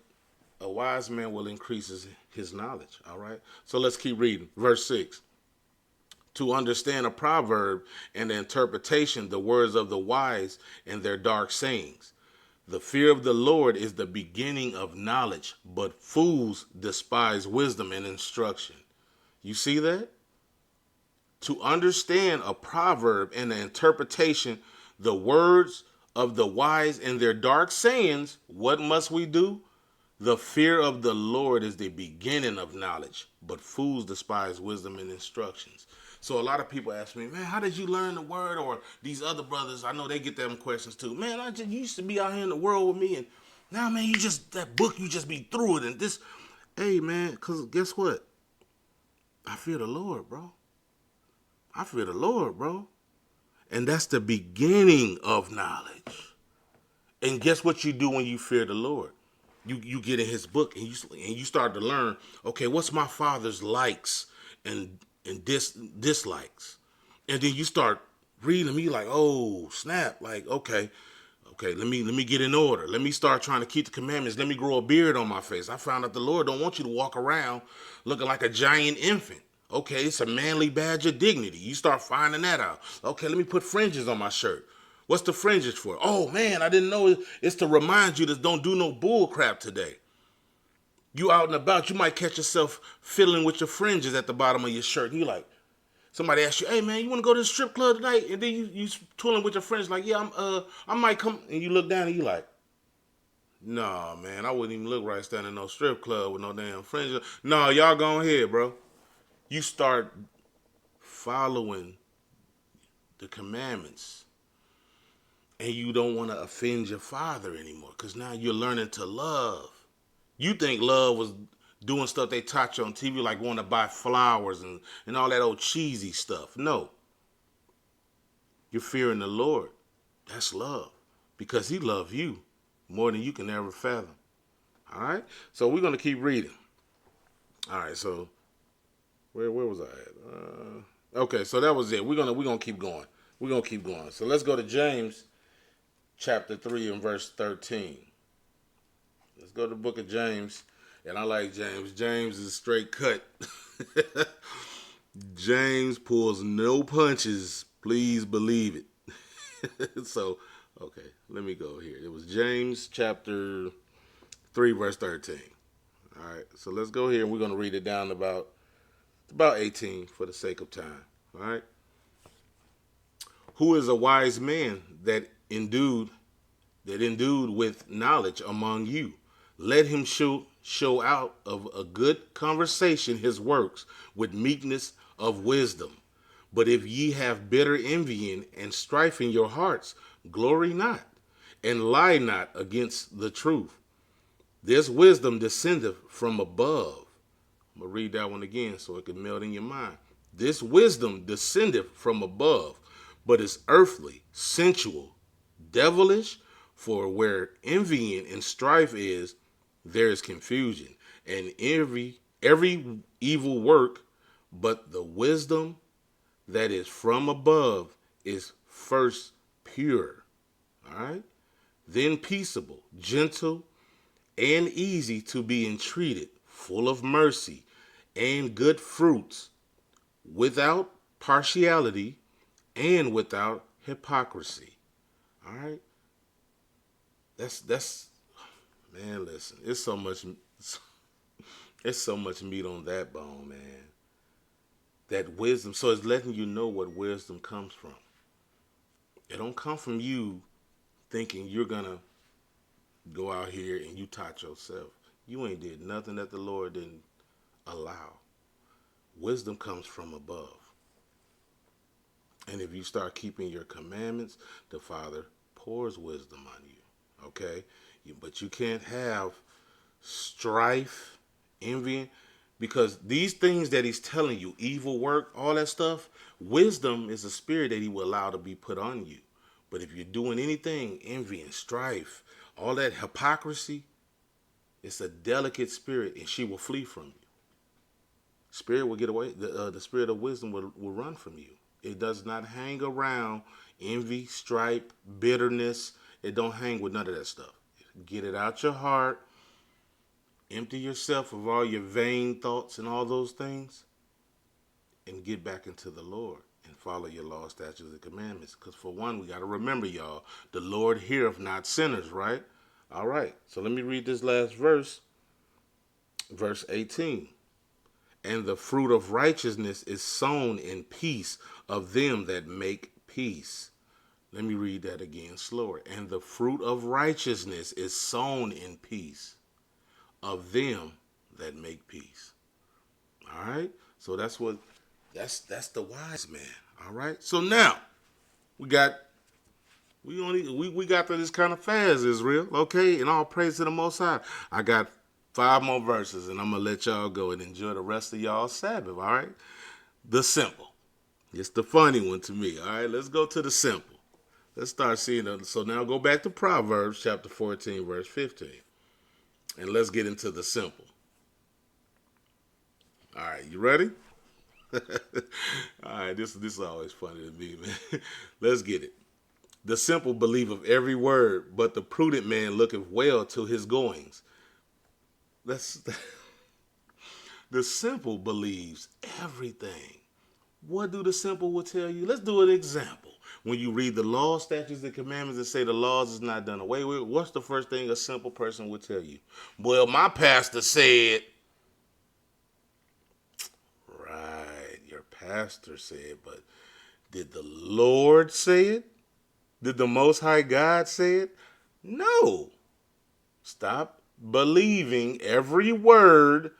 a wise man will increase his knowledge, all right? So let's keep reading. Verse 6. To understand a proverb and the interpretation, the words of the wise and their dark sayings. The fear of the Lord is the beginning of knowledge, but fools despise wisdom and instruction. You see that? To understand a proverb and the interpretation, the words of the wise and their dark sayings, what must we do? The fear of the Lord is the beginning of knowledge, but fools despise wisdom and instructions. So a lot of people ask me, man, how did you learn the word? Or these other brothers, I know they get them questions too. Man, I just used to be out here in the world with me, and now, man, that book, you just be through it. And this, hey, man, because guess what? I fear the Lord, bro. I fear the Lord, bro. And that's the beginning of knowledge. And guess what you do when you fear the Lord? You get in his book and you start to learn, okay, what's my father's likes and dislikes? And then you start reading me like, oh, snap, like, okay, Okay, let me get in order. Let me start trying to keep the commandments. Let me grow a beard on my face. I found out the Lord don't want you to walk around looking like a giant infant. Okay, it's a manly badge of dignity. You start finding that out. Okay, let me put fringes on my shirt. What's the fringes for? Oh man, I didn't know it's to remind you to don't do no bull crap today. You out and about, you might catch yourself fiddling with your fringes at the bottom of your shirt. And you like, somebody asks you, hey man, you want to go to the strip club tonight? And then you tooling with your friends like, yeah, I might come. And you look down and you like, nah, man, I wouldn't even look right standing in no strip club with no damn fringes. No, y'all go ahead, bro. You start following the commandments, and you don't want to offend your father anymore, because now you're learning to love. You think love was doing stuff they taught you on TV, like wanting to buy flowers and all that old cheesy stuff. No. You're fearing the Lord. That's love. Because he loves you more than you can ever fathom. All right? So we're going to keep reading. All right, so where was I at? Okay, so that was it. We're gonna keep going. We're going to keep going. So let's go to James chapter 3 and verse 13. Let's go to the book of James. And I like James. James is straight cut. James pulls no punches. Please believe it. So, okay, let me go here. It was James chapter 3, verse 13. All right, so let's go here and we're going to read it down about 18 for the sake of time. All right. Who is a wise man that endued with knowledge among you? Let him show out of a good conversation his works with meekness of wisdom. But if ye have bitter envying and strife in your hearts, glory not, and lie not against the truth. This wisdom descendeth from above. I'm going to read that one again so it can melt in your mind. This wisdom descendeth from above, but is earthly, sensual, devilish. For where envying and strife is, there is confusion, and every evil work. But the wisdom that is from above is first pure, all right? Then peaceable, gentle, and easy to be entreated, full of mercy and good fruits, without partiality and without hypocrisy. All right? That's man, listen, it's so much meat on that bone, man. That wisdom, so it's letting you know what wisdom comes from. It don't come from you thinking you're gonna go out here and you taught yourself. You ain't did nothing that the Lord didn't allow. Wisdom comes from above. And if you start keeping your commandments, the Father pours wisdom on you. Okay? But you can't have strife, envy, because these things that he's telling you, evil work, all that stuff, wisdom is a spirit that he will allow to be put on you. But if you're doing anything, envy and strife, all that hypocrisy, it's a delicate spirit and she will flee from you. Spirit will get away. The spirit of wisdom will run from you. It does not hang around envy, strife, bitterness. It don't hang with none of that stuff. Get it out your heart. Empty yourself of all your vain thoughts and all those things. And get back into the Lord and follow your law, statutes, and commandments. Because for one, we got to remember, y'all, the Lord heareth not sinners, right? All right. So let me read this last verse. Verse 18. And the fruit of righteousness is sown in peace of them that make peace. Let me read that again slower. And the fruit of righteousness is sown in peace of them that make peace. All right? So that's the wise man. All right? So now we got through this kind of fast, Israel. Okay? And all praise to the Most High. I got 5 more verses, and I'm going to let y'all go and enjoy the rest of y'all's Sabbath, all right? The simple. It's the funny one to me, all right? Let's go to the simple. Let's start seeing it. So now go back to Proverbs chapter 14, verse 15. And let's get into the simple. All right, you ready? All right, this is always funny to me, man. Let's get it. The simple believeth every word, but the prudent man looketh well to his goings. That's the simple believes everything. What do the simple will tell you? Let's do an example. When you read the law, statutes, and commandments and say the laws is not done away with, what's the first thing a simple person would tell you? Well, my pastor said. Right, your pastor said, but did the Lord say it? Did the Most High God say it? No. Stop believing every word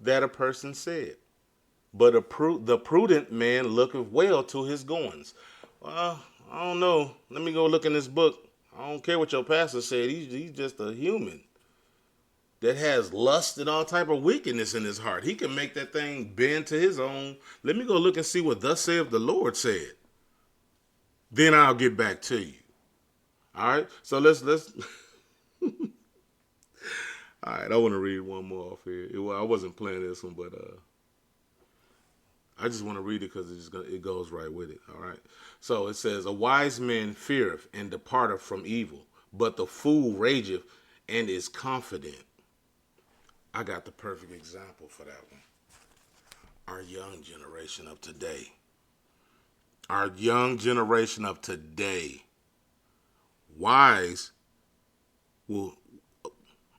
that a person said. But the prudent man looketh well to his goings. Well, I don't know. Let me go look in this book. I don't care what your pastor said. He's just a human that has lust and all type of wickedness in his heart. He can make that thing bend to his own. Let me go look and see what thus saith the Lord said. Then I'll get back to you. All right. So let's. All right. I want to read one more off here. I wasn't planning this one, but I just want to read it because it goes right with it. All right. So it says, "A wise man feareth and departeth from evil, but the fool rageth and is confident." I got the perfect example for that one. Our young generation of today. Our young generation of today. Wise will,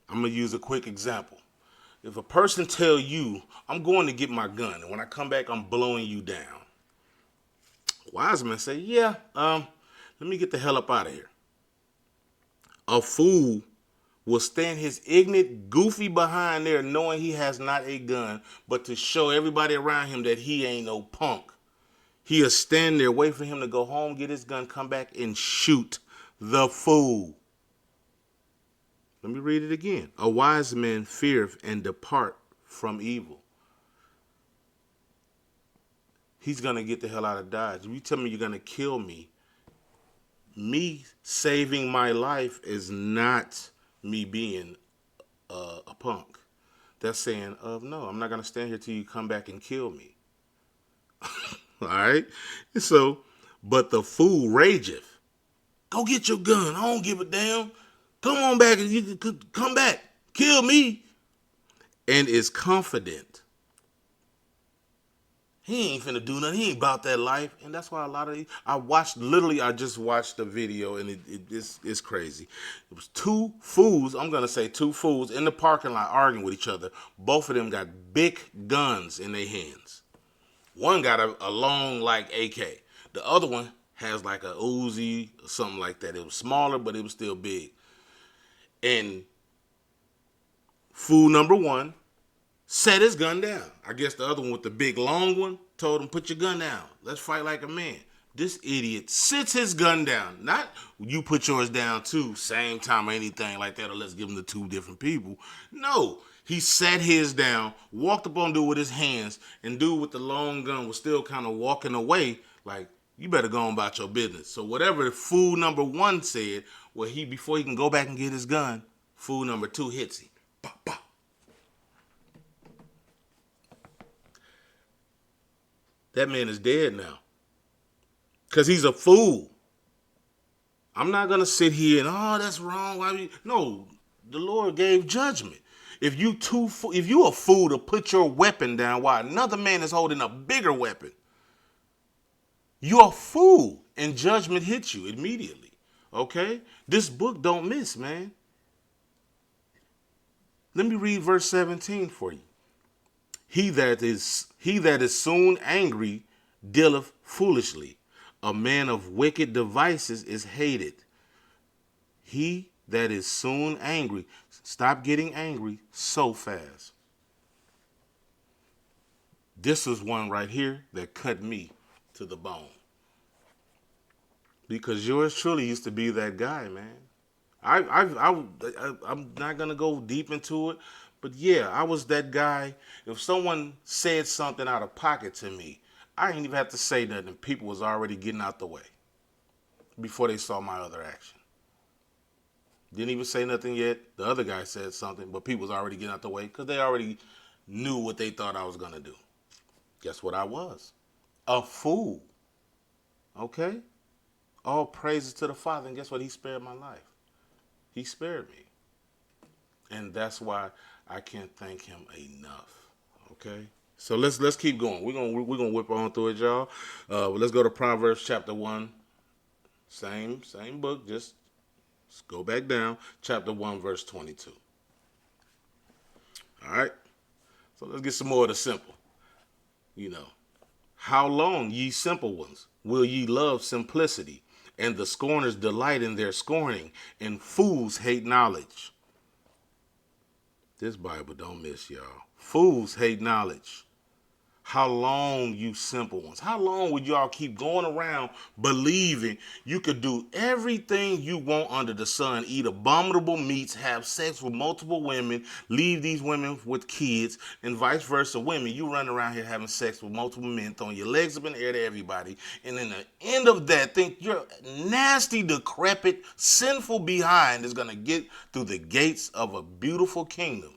I'm going to use a quick example. If a person tell you, I'm going to get my gun, and when I come back, I'm blowing you down. Wise men say, yeah, let me get the hell up out of here. A fool will stand his ignorant, goofy behind there knowing he has not a gun, but to show everybody around him that he ain't no punk. He'll stand there, wait for him to go home, get his gun, come back, and shoot the fool. Let me read it again. A wise man feareth and depart from evil. He's going to get the hell out of Dodge. If you tell me you're going to kill me saving my life is not me being a punk. That's saying, no, I'm not going to stand here till you come back and kill me. All right? So, but the fool rageth. Go get your gun. I don't give a damn. Come on back. You come back. Kill me. And is confident. He ain't finna do nothing. He ain't about that life. And that's why a lot of these, I just watched the video and it's crazy. It was two fools, I'm going to say two fools in the parking lot arguing with each other. Both of them got big guns in their hands. One got a long like AK. The other one has like a Uzi or something like that. It was smaller, but it was still big. And fool number one set his gun down. I guess the other one with the big long one told him, put your gun down. Let's fight like a man. This idiot sits his gun down. Not you put yours down too, same time or anything like that, or let's give them to two different people. No, he sat his down, walked up on dude with his hands, and dude with the long gun was still kind of walking away like, you better go on about your business. So whatever fool number one said, well, before he can go back and get his gun, fool number two hits him. Pop, pop. That man is dead now. Because he's a fool. I'm not going to sit here and, that's wrong. No, the Lord gave judgment. If you a fool to put your weapon down while another man is holding a bigger weapon, you're a fool and judgment hits you immediately. Okay? This book don't miss, man. Let me read verse 17 for you. He that is soon angry dealeth foolishly. A man of wicked devices is hated. He that is soon angry. Stop getting angry so fast. This is one right here that cut me to the bone. Because yours truly used to be that guy, man. I'm not going to go deep into it, but yeah, I was that guy. If someone said something out of pocket to me, I didn't even have to say nothing. People was already getting out the way before they saw my other action. Didn't even say nothing yet. The other guy said something, but people was already getting out the way because they already knew what they thought I was going to do. Guess what I was? A fool. Okay? All praises to the Father. And guess what? He spared my life. He spared me. And that's why I can't thank him enough. Okay? So let's keep going. We're gonna whip on through it, y'all. Let's go to Proverbs chapter 1. Same book, just go back down. Chapter 1, verse 22. All right? So let's get some more of the simple. You know. How long, ye simple ones, will ye love simplicity? And the scorners delight in their scorning, and fools hate knowledge. This Bible don't miss, y'all. Fools hate knowledge. How long, you simple ones? How long would y'all keep going around believing you could do everything you want under the sun, eat abominable meats, have sex with multiple women, leave these women with kids, and vice versa? Women, you run around here having sex with multiple men, throwing your legs up in the air to everybody, and in the end of that, think your nasty, decrepit, sinful behind is going to get through the gates of a beautiful kingdom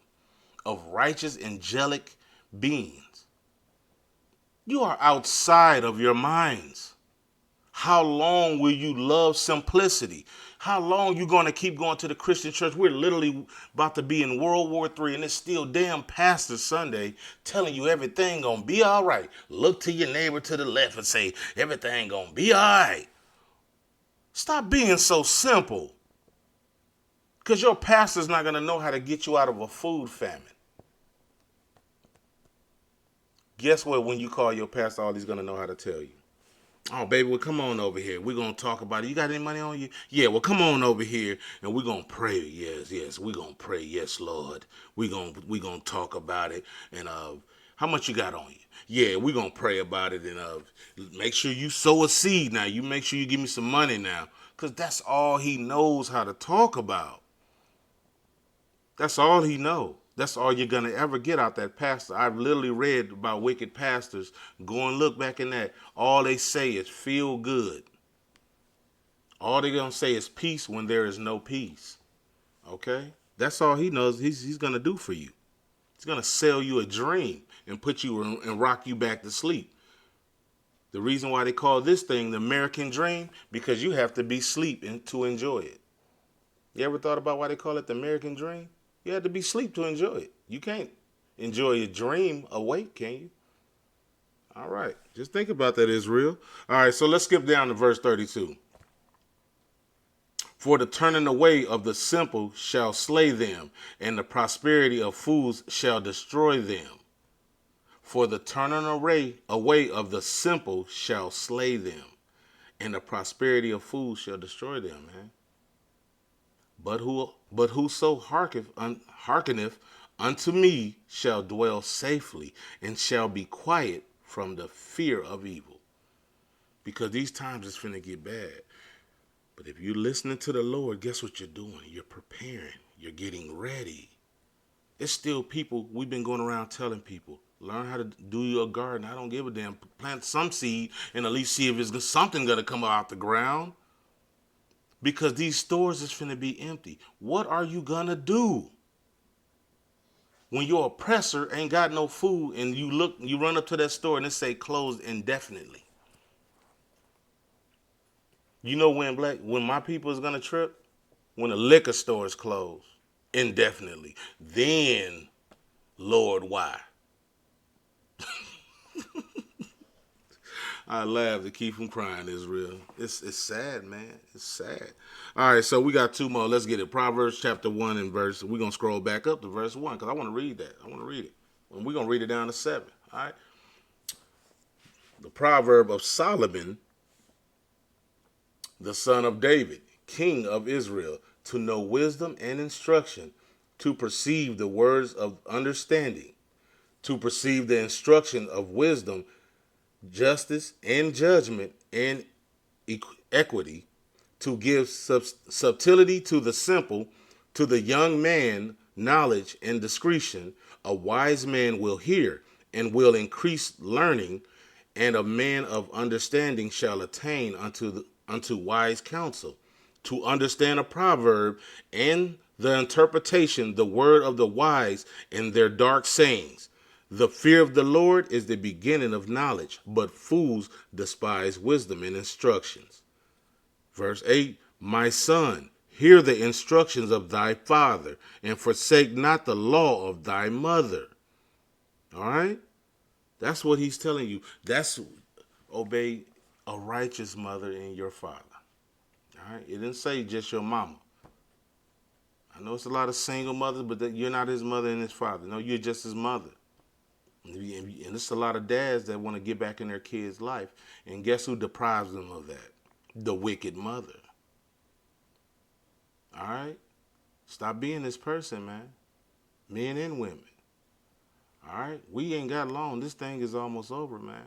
of righteous, angelic beings. You are outside of your minds. How long will you love simplicity? How long you going to keep going to the Christian church? We're literally about to be in World War III, and it's still damn Pastor Sunday telling you everything going to be all right. Look to your neighbor to the left and say, everything going to be all right. Stop being so simple. Because your pastor's not going to know how to get you out of a food famine. Guess what? When you call your pastor, all he's going to know how to tell you. Oh, baby, well, come on over here. We're going to talk about it. You got any money on you? Yeah, well, come on over here, and we're going to pray. Yes, we're going to pray. Yes, Lord. We're gonna talk about it. And how much you got on you? Yeah, we're going to pray about it. And make sure you sow a seed now. You make sure you give me some money now. Because that's all he knows how to talk about. That's all he knows. That's all you're going to ever get out that pastor. I've literally read about wicked pastors. Go and look back in that. All they say is feel good. All they're going to say is peace when there is no peace. Okay? That's all he knows he's going to do for you. He's going to sell you a dream and put you and rock you back to sleep. The reason why they call this thing the American dream, because you have to be asleep to enjoy it. You ever thought about why they call it the American dream? You have to be asleep to enjoy it. You can't enjoy a dream awake, can you? All right. Just think about that, Israel. All right, so let's skip down to verse 32. For the turning away of the simple shall slay them, and the prosperity of fools shall destroy them. For the turning away of the simple shall slay them, and the prosperity of fools shall destroy them, man. But whoso hearkeneth unto me shall dwell safely, and shall be quiet from the fear of evil. Because these times it's finna get bad. But if you're listening to the Lord, guess what you're doing? You're preparing. You're getting ready. It's still people, we've been going around telling people, learn how to do your garden. I don't give a damn. Plant some seed and at least see if it's something going to come out the ground. Because these stores is finna be empty. What are you gonna do when your oppressor ain't got no food and you run up to that store and it say closed indefinitely? You know when my people is gonna trip? When the liquor store is closed indefinitely. Then, Lord, why? I laugh to keep from crying, Israel. It's sad, man. It's sad. All right, so we got two more. Let's get it. Proverbs chapter 1 and verse. We're going to scroll back up to verse 1 because I want to read that. I want to read it. And we're going to read it down to 7. All right. The proverb of Solomon, the son of David, king of Israel, to know wisdom and instruction, to perceive the words of understanding, to perceive the instruction of wisdom, justice and judgment and equity, to give subtlety to the simple, to the young man knowledge and discretion. A wise man will hear and will increase learning, and a man of understanding shall attain unto wise counsel. To understand a proverb and the interpretation, the word of the wise and their dark sayings. The fear of the Lord is the beginning of knowledge, but fools despise wisdom and instructions. Verse 8, my son, hear the instructions of thy father, and forsake not the law of thy mother. All right? That's what he's telling you. That's obey a righteous mother and your father. All right? It didn't say just your mama. I know it's a lot of single mothers, but you're not his mother and his father. No, you're just his mother. And it's a lot of dads that want to get back in their kids' life. And guess who deprives them of that? The wicked mother. All right? Stop being this person, man. Men and women. All right? We ain't got long. This thing is almost over, man.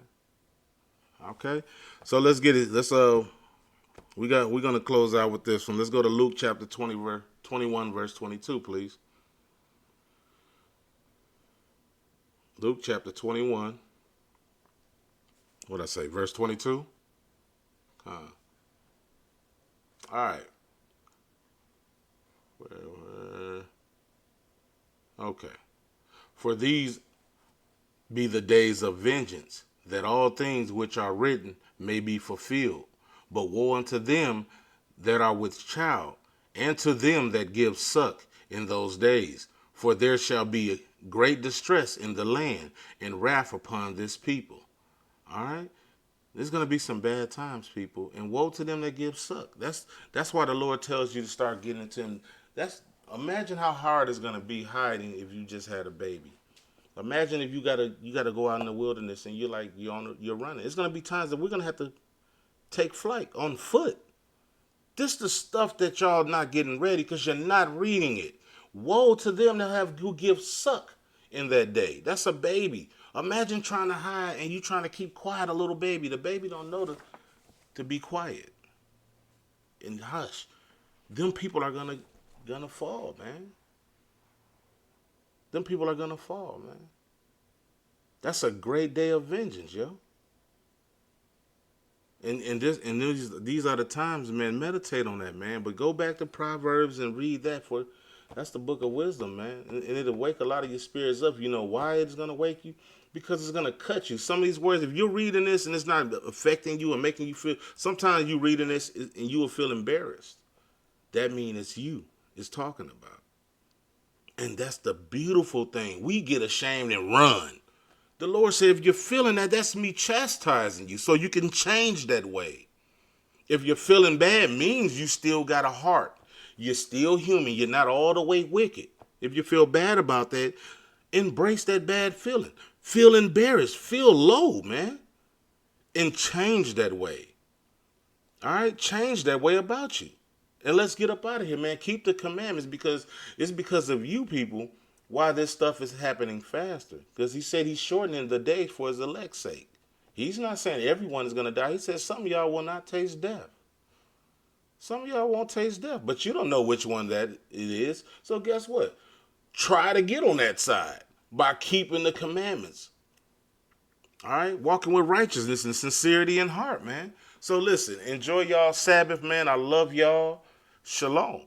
Okay? So let's get it. We're going to close out with this one. Let's go to Luke chapter 21, verse 22, please. Luke chapter 21. What'd I say? Verse 22? All right. Okay. For these be the days of vengeance, that all things which are written may be fulfilled. But woe unto them that are with child, and to them that give suck in those days. For there shall be great distress in the land, and wrath upon this people. All right? There's going to be some bad times, people. And woe to them that give suck. That's why the Lord tells you to start getting into him. Imagine how hard it's going to be hiding if you just had a baby. Imagine if you gotta go out in the wilderness and you're running. It's going to be times that we're going to have to take flight on foot. This the stuff that y'all not getting ready because you're not reading it. Woe to them who give suck in that day. That's a baby. Imagine trying to hide and you trying to keep quiet a little baby. The baby don't know to be quiet and hush. Them people are gonna fall, man. Them people are gonna fall, man. That's a great day of vengeance, yo. And these are the times, man. Meditate on that, man. But go back to Proverbs and read that that's the book of wisdom, man. And it'll wake a lot of your spirits up. You know why it's gonna wake you? Because it's gonna cut you. Some of these words, if you're reading this and it's not affecting you and making you feel, sometimes you reading this and you will feel embarrassed. That means it's you it's talking about. And that's the beautiful thing. We get ashamed and run. The Lord said, if you're feeling that, that's me chastising you so you can change that way. If you're feeling bad, means you still got a heart. You're still human. You're not all the way wicked. If you feel bad about that, embrace that bad feeling. Feel embarrassed. Feel low, man. And change that way. All right? Change that way about you. And let's get up out of here, man. Keep the commandments because it's because of you people why this stuff is happening faster. Because he said he's shortening the days for his elect's sake. He's not saying everyone is going to die. He said some of y'all will not taste death. Some of y'all won't taste death, but you don't know which one that it is. So guess what? Try to get on that side by keeping the commandments. All right? Walking with righteousness and sincerity in heart, man. So listen, enjoy y'all Sabbath, man. I love y'all. Shalom.